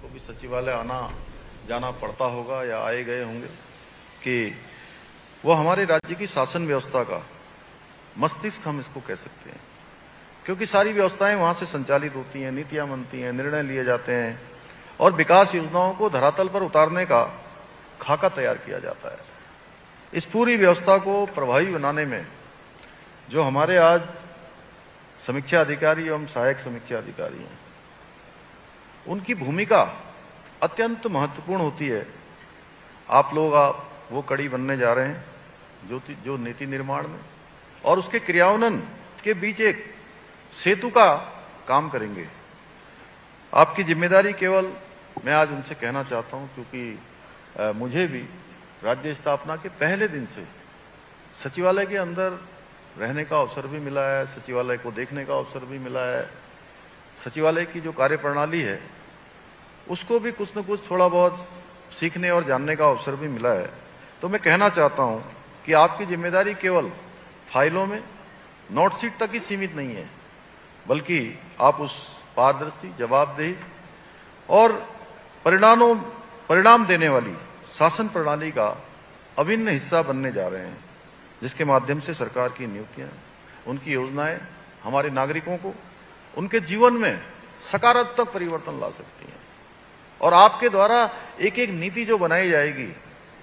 को भी सचिवालय आना जाना पड़ता होगा या आए गए होंगे कि वो हमारे राज्य की शासन व्यवस्था का मस्तिष्क हम इसको कह सकते हैं, क्योंकि सारी व्यवस्थाएं वहां से संचालित होती हैं, नीतियां बनती हैं, निर्णय लिए जाते हैं और विकास योजनाओं को धरातल पर उतारने का खाका तैयार किया जाता है। इस पूरी व्यवस्था को प्रभावी बनाने में जो हमारे आज समीक्षा अधिकारी एवं सहायक समीक्षा अधिकारी हैं, उनकी भूमिका अत्यंत महत्वपूर्ण होती है। आप लोग वो कड़ी बनने जा रहे हैं जो नीति निर्माण में और उसके क्रियान्वयन के बीच एक सेतु का काम करेंगे। आपकी जिम्मेदारी केवल, मैं आज उनसे कहना चाहता हूं, क्योंकि मुझे भी राज्य स्थापना के पहले दिन से सचिवालय के अंदर रहने का अवसर भी मिला है, सचिवालय को देखने का अवसर भी मिला है, सचिवालय की जो कार्यप्रणाली है उसको भी कुछ न कुछ थोड़ा बहुत सीखने और जानने का अवसर भी मिला है। तो मैं कहना चाहता हूं कि आपकी जिम्मेदारी केवल फाइलों में नोटशीट तक ही सीमित नहीं है, बल्कि आप उस पारदर्शी, जवाबदेही और परिणाम देने वाली शासन प्रणाली का अभिन्न हिस्सा बनने जा रहे हैं, जिसके माध्यम से सरकार की नियुक्तियां, उनकी योजनाएं हमारे नागरिकों को उनके जीवन में सकारात्मक परिवर्तन ला सकती हैं। और आपके द्वारा एक एक नीति जो बनाई जाएगी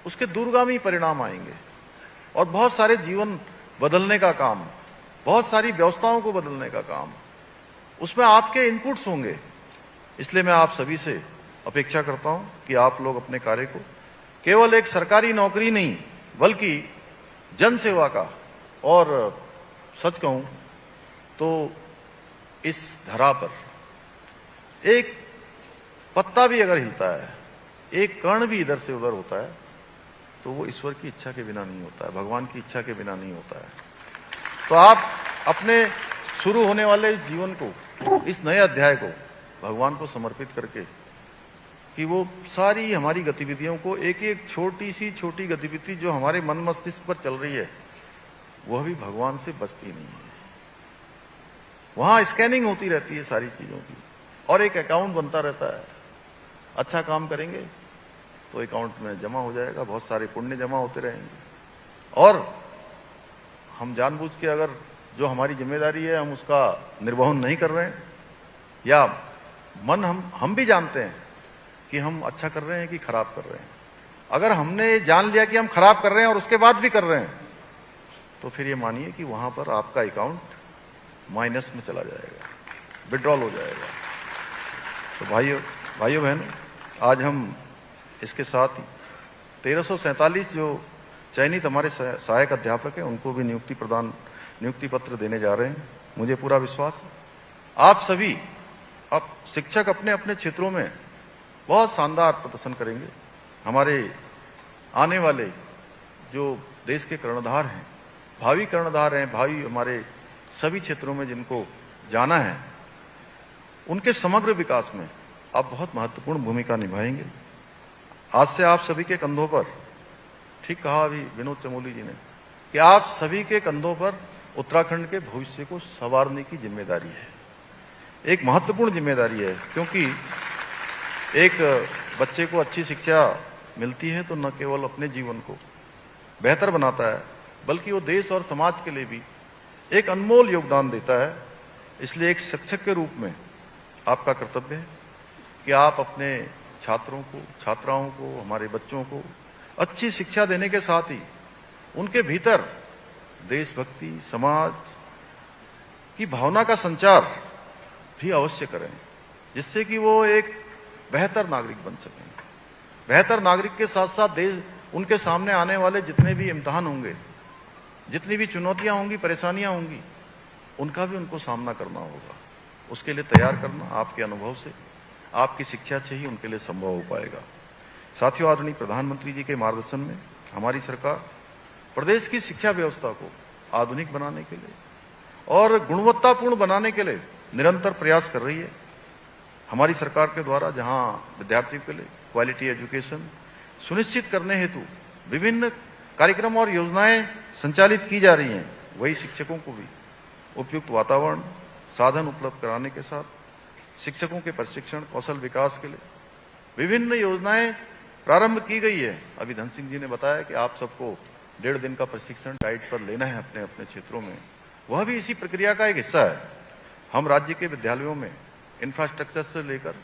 उसके दूरगामी परिणाम आएंगे और बहुत सारे जीवन बदलने का काम, बहुत सारी व्यवस्थाओं को बदलने का काम, उसमें आपके इनपुट्स होंगे। इसलिए मैं आप सभी से अपेक्षा करता हूं कि आप लोग अपने कार्य को केवल एक सरकारी नौकरी नहीं, बल्कि जन सेवा का, और सच कहूं तो इस धरा पर एक पत्ता भी अगर हिलता है, एक कण भी इधर से उधर होता है, तो वो ईश्वर की इच्छा के बिना नहीं होता है, भगवान की इच्छा के बिना नहीं होता है। तो आप अपने शुरू होने वाले इस जीवन को, इस नए अध्याय को भगवान को समर्पित करके, कि वो सारी हमारी गतिविधियों को, एक एक छोटी गतिविधि जो हमारे मन मस्तिष्क पर चल रही है, वह भी भगवान से बचती नहीं है। वहां स्कैनिंग होती रहती है सारी चीजों की और एक अकाउंट बनता रहता है। अच्छा काम करेंगे तो अकाउंट में जमा हो जाएगा, बहुत सारे पुण्य जमा होते रहेंगे। और हम जानबूझ के अगर जो हमारी जिम्मेदारी है हम उसका निर्वहन नहीं कर रहे हैं, या मन हम भी जानते हैं कि हम अच्छा कर रहे हैं कि खराब कर रहे हैं, अगर हमने जान लिया कि हम खराब कर रहे हैं और उसके बाद भी कर रहे हैं, तो फिर ये मानिए कि वहां पर आपका अकाउंट माइनस में चला जाएगा, विड्रॉल हो जाएगा। तो भाइयों बहनों, आज हम इसके साथ ही 1347 जो चयनित हमारे सहायक अध्यापक हैं उनको भी नियुक्ति पत्र देने जा रहे हैं। मुझे पूरा विश्वास है आप सभी, अब शिक्षक अपने अपने क्षेत्रों में बहुत शानदार प्रदर्शन करेंगे। हमारे आने वाले जो देश के कर्णधार हैं, भावी कर्णधार हैं, भावी हमारे सभी क्षेत्रों में जिनको जाना है, उनके समग्र विकास में आप बहुत महत्वपूर्ण भूमिका निभाएंगे। आज से आप सभी के कंधों पर, ठीक कहा अभी विनोद चमोली जी ने, कि आप सभी के कंधों पर उत्तराखंड के भविष्य को संवारने की जिम्मेदारी है। एक महत्वपूर्ण जिम्मेदारी है, क्योंकि एक बच्चे को अच्छी शिक्षा मिलती है तो न केवल अपने जीवन को बेहतर बनाता है, बल्कि वो देश और समाज के लिए भी एक अनमोल योगदान देता है। इसलिए एक शिक्षक के रूप में आपका कर्तव्य है कि आप अपने छात्रों को, छात्राओं को, हमारे बच्चों को अच्छी शिक्षा देने के साथ ही उनके भीतर देशभक्ति, समाज की भावना का संचार भी अवश्य करें, जिससे कि वो एक बेहतर नागरिक बन सकें। बेहतर नागरिक के साथ साथ देश, उनके सामने आने वाले जितने भी इम्तिहान होंगे, जितनी भी चुनौतियां होंगी, परेशानियां होंगी, उनका भी उनको सामना करना होगा। उसके लिए तैयार करना आपके अनुभव से, आपकी शिक्षा से ही उनके लिए संभव हो पाएगा। साथियों, आदरणीय प्रधानमंत्री जी के मार्गदर्शन में हमारी सरकार प्रदेश की शिक्षा व्यवस्था को आधुनिक बनाने के लिए और गुणवत्तापूर्ण बनाने के लिए निरंतर प्रयास कर रही है। हमारी सरकार के द्वारा जहां विद्यार्थियों के लिए क्वालिटी एजुकेशन सुनिश्चित करने हेतु विभिन्न कार्यक्रम और योजनाएं संचालित की जा रही हैं, वही शिक्षकों को भी उपयुक्त वातावरण, साधन उपलब्ध कराने के साथ शिक्षकों के प्रशिक्षण, कौशल विकास के लिए विभिन्न योजनाएं प्रारंभ की गई है। अभी धन सिंह जी ने बताया कि आप सबको 1.5 दिन का प्रशिक्षण डाइट पर लेना है अपने अपने क्षेत्रों में, वह भी इसी प्रक्रिया का एक हिस्सा है। हम राज्य के विद्यालयों में इंफ्रास्ट्रक्चर से लेकर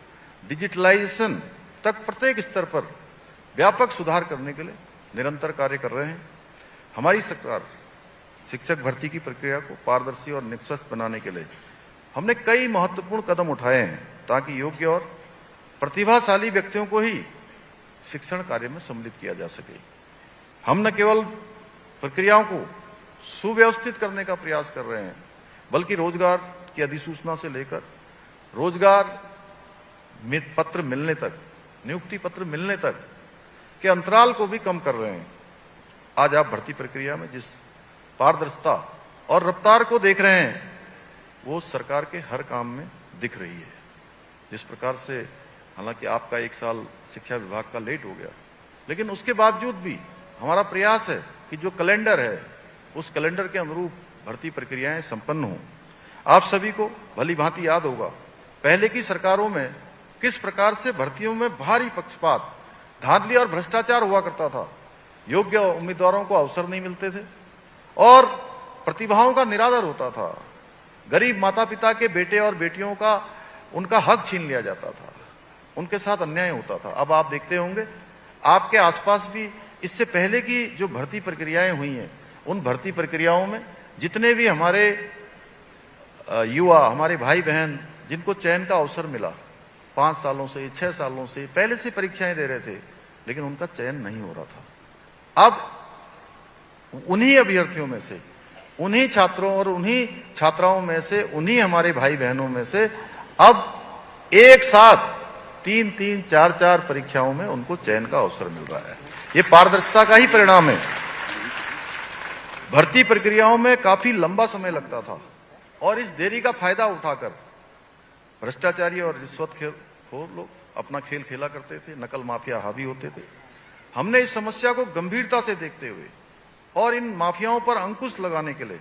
डिजिटलाइजेशन तक प्रत्येक स्तर पर व्यापक सुधार करने के लिए निरंतर कार्य कर रहे हैं। हमारी सरकार शिक्षक भर्ती की प्रक्रिया को पारदर्शी और निष्पक्ष बनाने के लिए हमने कई महत्वपूर्ण कदम उठाए हैं ताकि योग्य और प्रतिभाशाली व्यक्तियों को ही शिक्षण कार्य में सम्मिलित किया जा सके। हम न केवल प्रक्रियाओं को सुव्यवस्थित करने का प्रयास कर रहे हैं, बल्कि रोजगार की अधिसूचना से लेकर रोजगार पत्र मिलने तक, नियुक्ति पत्र मिलने तक के अंतराल को भी कम कर रहे हैं। आज आप भर्ती प्रक्रिया में जिस पारदर्शिता और रफ्तार को देख रहे हैं, वो सरकार के हर काम में दिख रही है। जिस प्रकार से हालांकि आपका 1 साल शिक्षा विभाग का लेट हो गया, लेकिन उसके बावजूद भी हमारा प्रयास है कि जो कैलेंडर है उस कैलेंडर के अनुरूप भर्ती प्रक्रियाएं संपन्न हों। आप सभी को भली भांति याद होगा पहले की सरकारों में किस प्रकार से भर्तियों में भारी पक्षपात, धांधली और भ्रष्टाचार हुआ करता था। योग्य उम्मीदवारों को अवसर नहीं मिलते थे और प्रतिभाओं का निरादर होता था। गरीब माता पिता के बेटे और बेटियों का उनका हक छीन लिया जाता था, उनके साथ अन्याय होता था। अब आप देखते होंगे आपके आसपास भी इससे पहले की जो भर्ती प्रक्रियाएं हुई हैं, उन भर्ती प्रक्रियाओं में जितने भी हमारे युवा, हमारे भाई बहन जिनको चयन का अवसर मिला, 5 सालों से 6 सालों से पहले से परीक्षाएं दे रहे थे, लेकिन उनका चयन नहीं हो रहा था। अब उन्हीं अभ्यर्थियों में से, उन्हीं छात्रों और उन्हीं छात्राओं में से, उन्हीं हमारे भाई बहनों में से अब एक साथ 3-3, 4-4 परीक्षाओं में उनको चयन का अवसर मिल रहा है। ये पारदर्शिता का ही परिणाम है। भर्ती प्रक्रियाओं में काफी लंबा समय लगता था और इस देरी का फायदा उठाकर भ्रष्टाचारी और रिश्वतखोर लोग अपना खेल खेला करते थे, नकल माफिया हावी होते थे। हमने इस समस्या को गंभीरता से देखते हुए और इन माफियाओं पर अंकुश लगाने के लिए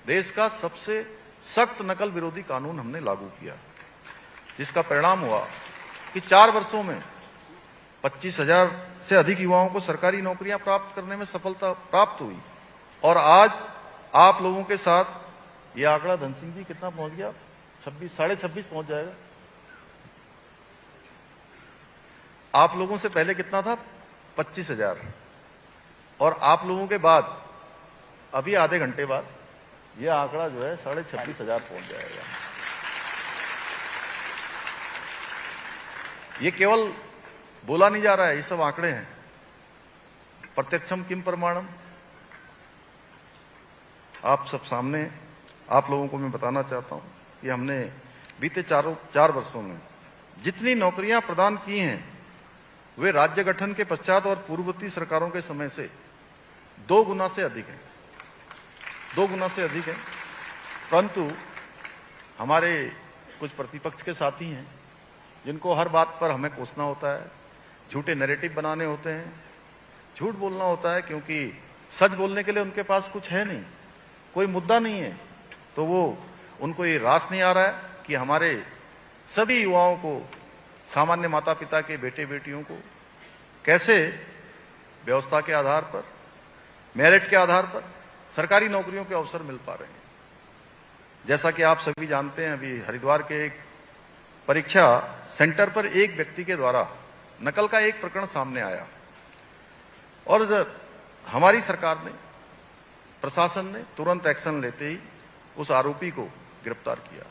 देश का सबसे सख्त नकल विरोधी कानून हमने लागू किया, जिसका परिणाम हुआ कि 4 वर्षों में 25,000 से अधिक युवाओं को सरकारी नौकरियां प्राप्त करने में सफलता प्राप्त हुई। और आज आप लोगों के साथ ये आंकड़ा धन सिंह जी कितना पहुंच गया? 26, 26.5 पहुंच जाएगा। आप लोगों से पहले कितना था? 25,000। और आप लोगों के बाद अभी आधे घंटे बाद ये आंकड़ा जो है 26,500 पहुंच जाएगा। ये केवल बोला नहीं जा रहा है, ये सब आंकड़े हैं। प्रत्यक्षम किम प्रमाणम, आप सब सामने, आप लोगों को मैं बताना चाहता हूं कि हमने बीते 4 वर्षों में जितनी नौकरियां प्रदान की हैं, वे राज्य गठन के पश्चात और पूर्ववर्ती सरकारों के समय से 2 गुना से अधिक है, 2 गुना से अधिक है। परंतु हमारे कुछ प्रतिपक्ष के साथी हैं जिनको हर बात पर हमें कोसना होता है, झूठे नैरेटिव बनाने होते हैं, झूठ बोलना होता है, क्योंकि सच बोलने के लिए उनके पास कुछ है नहीं, कोई मुद्दा नहीं है। तो वो उनको ये रास नहीं आ रहा है कि हमारे सभी युवाओं को, सामान्य माता पिता के बेटे बेटियों को कैसे व्यवस्था के आधार पर, मेरिट के आधार पर सरकारी नौकरियों के अवसर मिल पा रहे हैं। जैसा कि आप सभी जानते हैं, अभी हरिद्वार के एक परीक्षा सेंटर पर एक व्यक्ति के द्वारा नकल का एक प्रकरण सामने आया और हमारी सरकार ने, प्रशासन ने तुरंत एक्शन लेते ही उस आरोपी को गिरफ्तार किया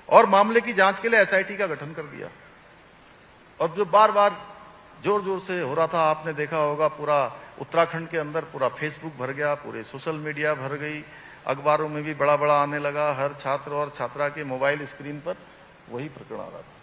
और मामले की जांच के लिए एसआईटी का गठन कर दिया। और जो बार बार जोर जोर से हो रहा था, आपने देखा होगा, पूरा उत्तराखंड के अंदर पूरा फेसबुक भर गया, पूरे सोशल मीडिया भर गई, अखबारों में भी बड़ा बड़ा आने लगा, हर छात्र और छात्रा के मोबाइल स्क्रीन पर वही प्रकरण आ रहा था।